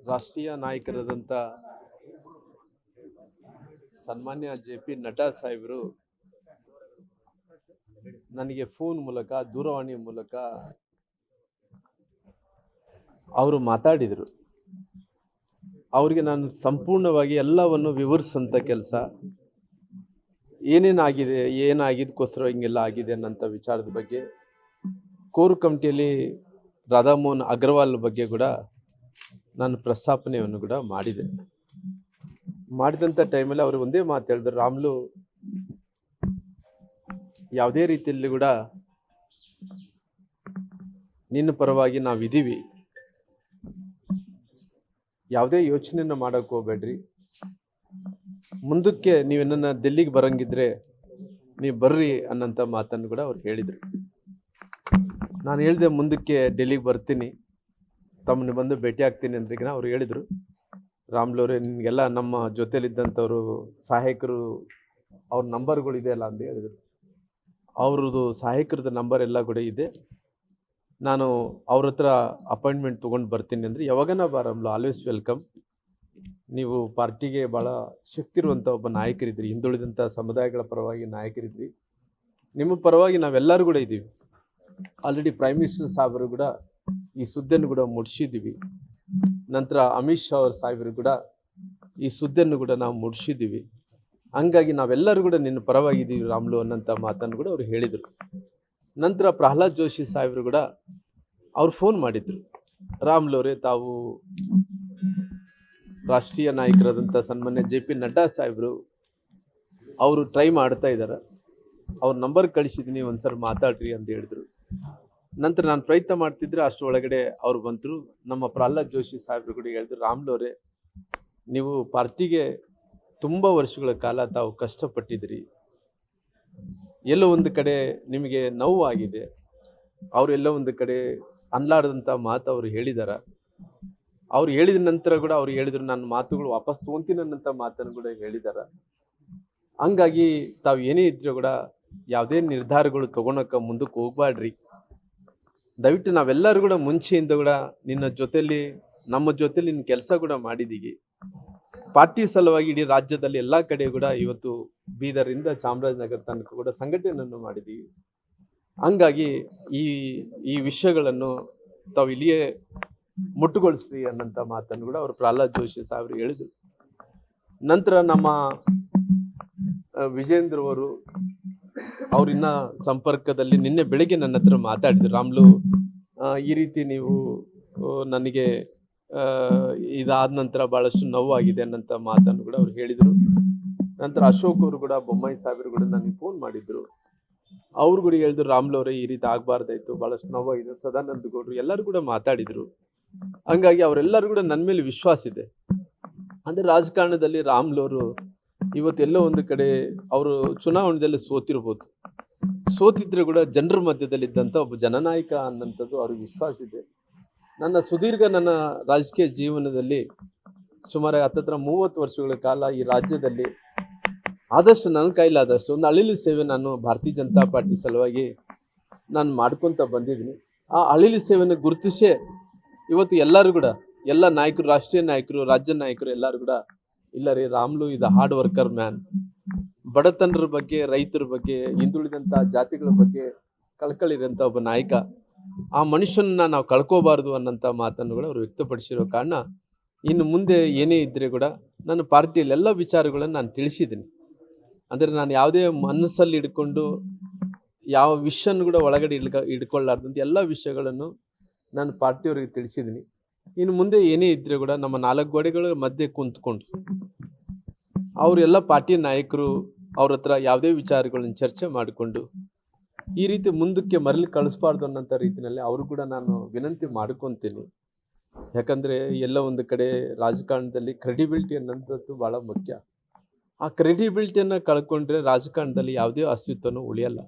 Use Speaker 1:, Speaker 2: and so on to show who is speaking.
Speaker 1: ರಾಷ್ಟ್ರೀಯ ನಾಯಕರಾದಂಥ ಸನ್ಮಾನ್ಯ ಜೆ.ಪಿ. ನಡ್ಡಾ ಸಾಹೇಬರು ನನಗೆ ಫೋನ್ ಮೂಲಕ ದೂರವಾಣಿ ಮೂಲಕ ಅವರು ಮಾತಾಡಿದರು. ಅವರಿಗೆ ನಾನು ಸಂಪೂರ್ಣವಾಗಿ ಎಲ್ಲವನ್ನು ವಿವರಿಸಂತ ಕೆಲಸ, ಏನೇನಾಗಿದೆ, ಏನಾಗಿದ್ದಕ್ಕೋಸ್ಕರ ಹಿಂಗೆಲ್ಲ ಆಗಿದೆ ಅನ್ನೋಂಥ ವಿಚಾರದ ಬಗ್ಗೆ ಕೋರ್ ಕಮಿಟಿಯಲ್ಲಿ ರಾಧಾಮೋಹನ್ ಅಗರ್ವಾಲ್ ಬಗ್ಗೆ ಕೂಡ ನಾನು ಪ್ರಸ್ತಾಪನೆಯನ್ನು ಕೂಡ ಮಾಡಿದೆ. ಮಾಡಿದಂಥ ಟೈಮಲ್ಲಿ ಅವರು ಒಂದೇ ಮಾತು ಹೇಳಿದ್ರು, ರಾಮ್ಲು ಯಾವುದೇ ರೀತಿಯಲ್ಲಿ ಕೂಡ ನಿನ್ನ ಪರವಾಗಿ ನಾವಿದ್ದೀವಿ, ಯಾವುದೇ ಯೋಚನೆಯನ್ನು ಮಾಡೋಕೆ ಹೋಗ್ಬೇಡ್ರಿ, ಮುಂದಕ್ಕೆ ನೀವೇನ ಡೆಲ್ಲಿಗೆ ಬರಂಗಿದ್ರೆ ನೀವು ಬರ್ರಿ ಅನ್ನೋಂಥ ಮಾತನ್ನು ಕೂಡ ಅವ್ರು ಹೇಳಿದರು. ನಾನು ಹೇಳಿದೆ ಮುಂದಕ್ಕೆ ಡೆಲ್ಲಿಗೆ ಬರ್ತೀನಿ, ತಮ್ಮನ್ನ ಬಂದು ಭೇಟಿ ಆಗ್ತೀನಿ ಅಂದ್ರಿಗಿನ ಅವ್ರು ಹೇಳಿದರು, ರಾಮ್ಲವ್ರೆ ನಿಮಗೆಲ್ಲ ನಮ್ಮ ಜೊತೆಲಿದ್ದಂಥವ್ರು ಸಹಾಯಕರು ಅವ್ರ ನಂಬರ್ಗಳಿದೆ ಅಲ್ಲ ಅಂತ ಹೇಳಿದರು. ಅವ್ರದ್ದು ಸಹಾಯಕರದ್ದು ನಂಬರ್ ಎಲ್ಲ ಕೂಡ ಇದೆ, ನಾನು ಅವ್ರ ಹತ್ರ ಅಪಾಯಿಂಟ್ಮೆಂಟ್ ತೊಗೊಂಡು ಬರ್ತೀನಿ ಅಂದರೆ, ಯಾವಾಗನ ಬಾರಮ್ಲು, ಆಲ್ವೇಸ್ ವೆಲ್ಕಮ್. ನೀವು ಪಾರ್ಟಿಗೆ ಭಾಳ ಶಕ್ತಿ ಇರುವಂಥ ಒಬ್ಬ ನಾಯಕರಿದ್ರಿ, ಹಿಂದುಳಿದಂಥ ಸಮುದಾಯಗಳ ಪರವಾಗಿ ನಾಯಕರಿದ್ರಿ, ನಿಮ್ಮ ಪರವಾಗಿ ನಾವೆಲ್ಲರೂ ಕೂಡ ಇದ್ದೀವಿ. ಆಲ್ರೆಡಿ ಪ್ರೈಮ್ ಮಿನಿಸ್ಟರ್ ಸಾಹೇಬರು ಕೂಡ ಈ ಸುದ್ದಿಯನ್ನು ಕೂಡ ಮುಡಿಸಿದ್ದೀವಿ. ನಂತರ ಅಮಿತ್ ಶಾ ಅವ್ರ ಸಾಹೇಬರು ಕೂಡ ಈ ಸುದ್ದಿಯನ್ನು ಕೂಡ ನಾವು ಮುಡಿಸಿದ್ದೀವಿ. ಹಂಗಾಗಿ ನಾವೆಲ್ಲರೂ ಕೂಡ ನಿನ್ನ ಪರವಾಗಿದ್ದೀವಿ ರಾಮ್ಲು ಅನ್ನೋಂಥ ಮಾತನ್ನು ಕೂಡ ಅವ್ರು ಹೇಳಿದರು. ನಂತರ ಪ್ರಹ್ಲಾದ್ ಜೋಶಿ ಸಾಹೇಬರು ಕೂಡ ಅವ್ರು ಫೋನ್ ಮಾಡಿದರು, ರಾಮ್ಲವ್ರೆ ತಾವು ರಾಷ್ಟ್ರೀಯ ನಾಯಕರಾದಂಥ ಸನ್ಮಾನ್ಯ ಜೆ.ಪಿ. ನಡ್ಡಾ ಸಾಹೇಬರು ಅವರು ಟ್ರೈ ಮಾಡ್ತಾ ಇದ್ದಾರೆ, ಅವ್ರ ನಂಬರ್ ಕಳಿಸಿದ್ದೀನಿ, ಒಂದ್ಸಲ ಮಾತಾಡ್ರಿ ಅಂತ ಹೇಳಿದ್ರು. ನಂತರ ನಾನು ಪ್ರಯತ್ನ ಮಾಡ್ತಿದ್ರೆ ಅಷ್ಟರೊಳಗಡೆ ಅವ್ರು ಬಂದರು. ನಮ್ಮ ಪ್ರಹ್ಲಾದ್ ಜೋಶಿ ಸಾಹೇಬರು ಕೂಡ ಹೇಳಿದ್ರು, ರಾಮ್ಲವ್ರೆ ನೀವು ಪಾರ್ಟಿಗೆ ತುಂಬ ವರ್ಷಗಳ ಕಾಲ ತಾವು ಕಷ್ಟಪಟ್ಟಿದ್ದೀರಿ, ಎಲ್ಲೋ ಒಂದು ಕಡೆ ನಿಮಗೆ ನೋವು ಆಗಿದೆ, ಅವರೆಲ್ಲ ಒಂದು ಕಡೆ ಅನ್ಲಾರ್ದಂಥ ಮಾತು ಅವರು ಹೇಳಿದಾರ. ಅವ್ರು ಹೇಳಿದ ನಂತರ ಕೂಡ ಅವ್ರು ಹೇಳಿದ್ರು, ನನ್ನ ಮಾತುಗಳು ವಾಪಸ್ ತೊಗೊಂತೀನಿ ಅನ್ನೋಂಥ ಮಾತನ್ನು ಕೂಡ ಹೇಳಿದಾರ. ಹಂಗಾಗಿ ತಾವು ಏನೇ ಇದ್ರೂ ಕೂಡ ಯಾವುದೇ ನಿರ್ಧಾರಗಳು ತೊಗೊಳಕ್ಕೆ ಮುಂದಕ್ಕೆ ಹೋಗ್ಬಾಡ್ರಿ, ದಯವಿಟ್ಟು ನಾವೆಲ್ಲರೂ ಕೂಡ ಮುಂಚೆಯಿಂದ ಕೂಡ ನಿನ್ನ ಜೊತೆಲಿ ನಮ್ಮ ಜೊತೆಲಿ ನಿನ್ನ ಕೆಲಸ ಕೂಡ ಮಾಡಿದ್ದೀವಿ, ಪಾರ್ಟಿ ಸಲುವಾಗಿ ಇಡೀ ರಾಜ್ಯದಲ್ಲಿ ಎಲ್ಲ ಕಡೆ ಕೂಡ ಇವತ್ತು ಬೀದರಿಂದ ಚಾಮರಾಜನಗರ ತನಕ ಕೂಡ ಸಂಘಟನೆಯನ್ನು ಮಾಡಿದ್ದೀವಿ. ಹಂಗಾಗಿ ಈ ವಿಷಯಗಳನ್ನು ತಾವು ಇಲ್ಲಿಯೇ ಮುಟ್ಟುಗೊಳಿಸಿ ಅನ್ನೋಂಥ ಮಾತನ್ನು ಕೂಡ ಅವರು ಪ್ರಹ್ಲಾದ್ ಜೋಶಿ ಸಾಹೇಬರು ಹೇಳಿದರು. ನಂತರ ನಮ್ಮ ವಿಜೇಂದ್ರ ಅವರು ಅವ್ರಿನ್ನ ಸಂಪರ್ಕದಲ್ಲಿ ನಿನ್ನೆ ಬೆಳಿಗ್ಗೆ ನನ್ನ ಹತ್ರ ಮಾತಾಡಿದ್ರು, ರಾಮ್ಲು ಈ ರೀತಿ ನೀವು ನನಗೆ ಇದಾದ ನಂತರ ಭಾಳಷ್ಟು ನೋವಾಗಿದೆ ಅನ್ನೋಂಥ ಮಾತನ್ನು ಕೂಡ ಅವ್ರು ಹೇಳಿದರು. ನಂತರ ಅಶೋಕ್ ಅವರು ಕೂಡ, ಬೊಮ್ಮಾಯಿ ಸಾಹೇಬರು ಕೂಡ ನನಗೆ ಫೋನ್ ಮಾಡಿದ್ರು, ಅವ್ರು ಕೂಡ ಹೇಳಿದ್ರು, ರಾಮ್ಲವ್ರೆ ಈ ರೀತಿ ಆಗಬಾರ್ದಾಯ್ತು, ಭಾಳಷ್ಟು ನೋವಾಗಿದೆ. ಸದಾನಂದ ಗೌಡರು ಎಲ್ಲರೂ ಕೂಡ ಮಾತಾಡಿದರು. ಹಂಗಾಗಿ ಅವರೆಲ್ಲರೂ ಕೂಡ ನನ್ನ ಮೇಲೆ ವಿಶ್ವಾಸ ಇದೆ. ಅಂದರೆ ರಾಜಕಾರಣದಲ್ಲಿ ರಾಮ್ಲವರು ಇವತ್ತೆಲ್ಲೋ ಒಂದು ಕಡೆ ಅವರು ಚುನಾವಣೆಯಲ್ಲಿ ಸೋತಿರ್ಬೋದು, ಸೋತಿದ್ರೆ ಕೂಡ ಜನರ ಮಧ್ಯದಲ್ಲಿದ್ದಂಥ ಒಬ್ಬ ಜನನಾಯಕ ಅನ್ನೋಂಥದ್ದು ಅವ್ರಿಗೆ ವಿಶ್ವಾಸ ಇದೆ. ನನ್ನ ಸುದೀರ್ಘ ನನ್ನ ರಾಜಕೀಯ ಜೀವನದಲ್ಲಿ ಸುಮಾರು 30 ವರ್ಷಗಳ ಕಾಲ ಈ ರಾಜ್ಯದಲ್ಲಿ ಆದಷ್ಟು ನನ್ನ ಕೈಲಾದಷ್ಟು ಒಂದು ಅಳಿಲು ಸೇವೆ ನಾನು ಭಾರತೀಯ ಜನತಾ ಪಾರ್ಟಿ ಸಲುವಾಗಿ ನಾನು ಮಾಡ್ಕೊತ ಬಂದಿದ್ದೀನಿ. ಆ ಅಳಿಲು ಸೇವೆಯನ್ನು ಗುರುತಿಸೇ ಇವತ್ತು ಎಲ್ಲರೂ ಕೂಡ, ಎಲ್ಲ ನಾಯಕರು, ರಾಷ್ಟ್ರೀಯ ನಾಯಕರು, ರಾಜ್ಯ ನಾಯಕರು ಎಲ್ಲರೂ ಕೂಡ, ಇಲ್ಲ ರೀ ರಾಮ್ಲು ಇದು ಹಾರ್ಡ್ ವರ್ಕರ್ ಮ್ಯಾನ್, ಬಡತನರ ಬಗ್ಗೆ, ರೈತರ ಬಗ್ಗೆ, ಹಿಂದುಳಿದಂಥ ಜಾತಿಗಳ ಬಗ್ಗೆ ಕಳ್ಕಳಿರೋಂಥ ಒಬ್ಬ ನಾಯಕ, ಆ ಮನುಷ್ಯನನ್ನ ನಾವು ಕಳ್ಕೋಬಾರ್ದು ಅನ್ನೋಂಥ ಮಾತನ್ನು ಕೂಡ ಅವರು ವ್ಯಕ್ತಪಡಿಸಿರೋ ಕಾರಣ ಇನ್ನು ಮುಂದೆ ಏನೇ ಇದ್ದರೆ ಕೂಡ ನನ್ನ ಪಾರ್ಟಿಯಲ್ಲಿ ಎಲ್ಲ ವಿಚಾರಗಳನ್ನು ನಾನು ತಿಳಿಸಿದ್ದೀನಿ. ಅಂದರೆ ನಾನು ಯಾವುದೇ ಮನಸ್ಸಲ್ಲಿ ಹಿಡ್ಕೊಂಡು ಯಾವ ವಿಷಯನೂ ಕೂಡ ಒಳಗಡೆ ಹಿಡ್ಕೊಳ್ಳಾರ್ದಂಥ ಎಲ್ಲ ವಿಷಯಗಳನ್ನು ನಾನು ಪಾರ್ಟಿಯವರಿಗೆ ತಿಳಿಸಿದ್ದೀನಿ. ಇನ್ನು ಮುಂದೆ ಏನೇ ಇದ್ದರೆ ಕೂಡ ನಮ್ಮ 4 ಗೋಡೆಗಳ ಮಧ್ಯೆ ಕುಂತ್ಕೊಂಡು ಅವರೆಲ್ಲ ಪಾರ್ಟಿ ನಾಯಕರು ಅವ್ರ ಹತ್ರ ಯಾವುದೇ ವಿಚಾರಗಳನ್ನು ಚರ್ಚೆ ಮಾಡಿಕೊಂಡು ಈ ರೀತಿ ಮುಂದಕ್ಕೆ ಮರಳಿ ಕಳಿಸ್ಬಾರ್ದು ಅನ್ನೋಂಥ ರೀತಿಯಲ್ಲಿ ಅವರು ಕೂಡ ನಾನು ವಿನಂತಿ ಮಾಡ್ಕೊತೀನಿ. ಯಾಕಂದರೆ ಎಲ್ಲ ಒಂದು ಕಡೆ ರಾಜಕಾರಣದಲ್ಲಿ ಕ್ರೆಡಿಬಿಲಿಟಿ ಅನ್ನೋಂಥದ್ದು ಭಾಳ ಮುಖ್ಯ. ಆ ಕ್ರೆಡಿಬಿಲಿಟಿಯನ್ನು ಕಳ್ಕೊಂಡ್ರೆ ರಾಜಕಾರಣದಲ್ಲಿ ಯಾವುದೇ ಅಸ್ತಿತ್ವನೂ ಉಳಿಯಲ್ಲ.